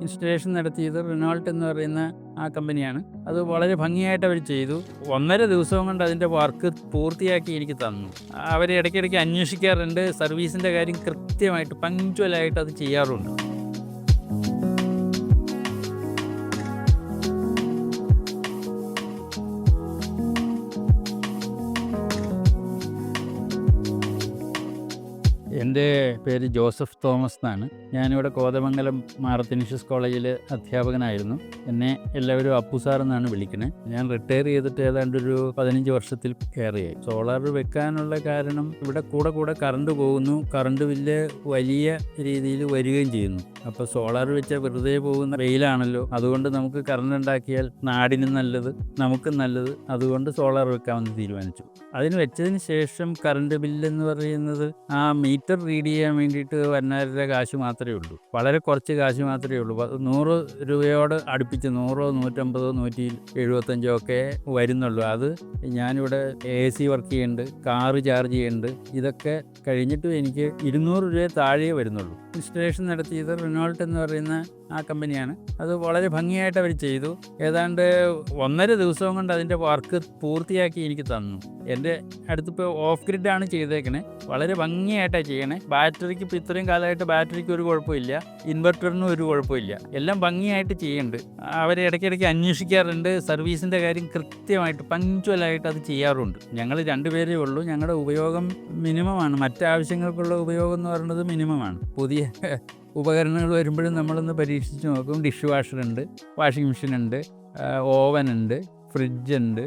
Installation നടത്തിയത് Renault എന്ന് പറയുന്ന ആ കമ്പനിയാണ്. അത് വളരെ ഭംഗിയായിട്ട് അവർ ചെയ്തു. 1.5 ദിവസം കൊണ്ട് അതിൻ്റെ വർക്ക് പൂർത്തിയാക്കി എനിക്ക് തന്നു. അവർ ഇടയ്ക്കിടയ്ക്ക് അന്വേഷിക്കാറുണ്ട്. സർവീസിൻ്റെ കാര്യം കൃത്യമായിട്ട് പങ്ക്ച്വലായിട്ട് അത് ചെയ്യാറുണ്ട്. എൻ്റെ പേര് ജോസഫ് തോമസ് എന്നാണ്. ഞാനിവിടെ കോതമംഗലം മാറത്തനീഷ്യസ് കോളേജിൽ അധ്യാപകനായിരുന്നു. എന്നെ എല്ലാവരും അപ്പു സാർ എന്നാണ് വിളിക്കുന്നത്. ഞാൻ റിട്ടയർ ചെയ്തിട്ട് ഏതാണ്ടൊരു 15 വർഷത്തിൽ ഏറെയായി. സോളാർ വെക്കാനുള്ള കാരണം ഇവിടെ കൂടെ കറണ്ട് പോകുന്നു, കറണ്ട് ബില്ല് വലിയ രീതിയിൽ വരികയും ചെയ്യുന്നു. അപ്പോൾ സോളാർ വെച്ചാൽ വെറുതെ പോകുന്ന വെയിലാണല്ലോ, അതുകൊണ്ട് നമുക്ക് കറണ്ട് ഉണ്ടാക്കിയാൽ നാടിനും നല്ലത്, നമുക്കും നല്ലത്, അതുകൊണ്ട് സോളാർ വെക്കാമെന്ന് തീരുമാനിച്ചു. അതിന് വെച്ചതിന് ശേഷം കറണ്ട് ബില്ലെന്ന് പറയുന്നത് ആ മീറ്റർ റീഡ് ചെയ്യാൻ വേണ്ടിയിട്ട് 1,000 കാശ് മാത്രമേ ഉള്ളൂ. വളരെ കുറച്ച് കാശ് മാത്രമേ ഉള്ളൂ. 100 രൂപയോട് അടുപ്പിച്ച് 100, 150, 175 ഒക്കെ വരുന്നുള്ളൂ. അത് ഞാനിവിടെ AC വർക്ക് ചെയ്യുന്നുണ്ട്, കാറ് ചാർജ് ചെയ്യുന്നുണ്ട്. ഇതൊക്കെ കഴിഞ്ഞിട്ടും എനിക്ക് 200 രൂപ താഴെ വരുന്നുള്ളൂ. ഇൻസ്റ്റലേഷൻ നടത്തിയത് റിനോൾട്ട് എന്ന് പറയുന്ന ആ കമ്പനിയാണ്. അത് വളരെ ഭംഗിയായിട്ട് അവർ ചെയ്തു. ഏതാണ്ട് 1.5 ദിവസം കൊണ്ട് അതിൻ്റെ വർക്ക് പൂർത്തിയാക്കി എനിക്ക് തന്നു. എൻ്റെ അടുത്തിപ്പോൾ ഓഫ് ഗ്രിഡാണ് ചെയ്തേക്കണേ. വളരെ ഭംഗിയായിട്ടാണ് ചെയ്യണേ. ബാറ്ററിക്ക് ഇപ്പോൾ ഇത്രയും കാലമായിട്ട് ബാറ്ററിക്ക് ഒരു കുഴപ്പമില്ല, ഇൻവെർട്ടറിനും ഒരു കുഴപ്പമില്ല. എല്ലാം ഭംഗിയായിട്ട് ചെയ്യുന്നുണ്ട്. അവരെ ഇടയ്ക്കിടയ്ക്ക് അന്വേഷിക്കാറുണ്ട്. സർവീസിൻ്റെ കാര്യം കൃത്യമായിട്ട് പങ്ക്ച്വലായിട്ട് അത് ചെയ്യാറുണ്ട്. ഞങ്ങൾ 2 പേരേ ഉള്ളൂ. ഞങ്ങളുടെ ഉപയോഗം മിനിമമാണ്. മറ്റാവശ്യങ്ങൾക്കുള്ള ഉപയോഗം എന്ന് പറയുന്നത് മിനിമമാണ്. പുതിയ ഉപകരണങ്ങൾ വരുമ്പോഴും നമ്മളൊന്ന് പരീക്ഷിച്ച് നോക്കും. ഡിഷ് വാഷറുണ്ട്, വാഷിംഗ് മെഷീനുണ്ട്, ഓവനുണ്ട്, ഫ്രിഡ്ജുണ്ട്.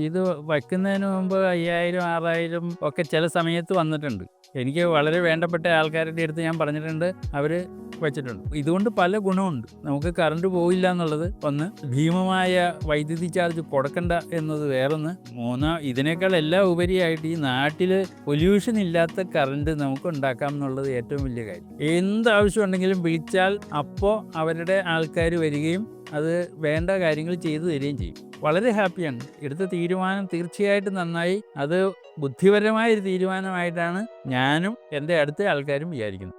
ഇത് വയ്ക്കുന്നതിന് മുമ്പ് 5,000, 6,000 ഒക്കെ ചില സമയത്ത് വന്നിട്ടുണ്ട്. എനിക്ക് വളരെ വേണ്ടപ്പെട്ട ആൾക്കാരുടെ അടുത്ത് ഞാൻ പറഞ്ഞിട്ടുണ്ട്, അവർ വെച്ചിട്ടുണ്ട്. ഇതുകൊണ്ട് പല ഗുണമുണ്ട്. നമുക്ക് കറണ്ട് പോയില്ല എന്നുള്ളത് ഒന്ന്, ഭീമമായ വൈദ്യുതി ചാർജ് കൊടുക്കണ്ട എന്നത് വേറൊന്ന്, ഇതിനേക്കാൾ എല്ലാം ഉപരിയായിട്ട് ഈ നാട്ടിൽ പൊല്യൂഷൻ ഇല്ലാത്ത കറണ്ട് നമുക്ക് ഉണ്ടാക്കാം എന്നുള്ളത് ഏറ്റവും വലിയ കാര്യം. എന്താവശ്യം ഉണ്ടെങ്കിലും വിളിച്ചാൽ അപ്പോൾ അവരുടെ ആൾക്കാർ വരികയും അത് വേണ്ട കാര്യങ്ങൾ ചെയ്തു തരികയും ചെയ്യും. വളരെ ഹാപ്പിയാണ്. എടുത്ത തീരുമാനം തീർച്ചയായിട്ടും നന്നായി. അത് ബുദ്ധിപരമായൊരു തീരുമാനമായിട്ടാണ് ഞാനും എൻ്റെ അടുത്ത ആൾക്കാരും വിചാരിക്കുന്നത്.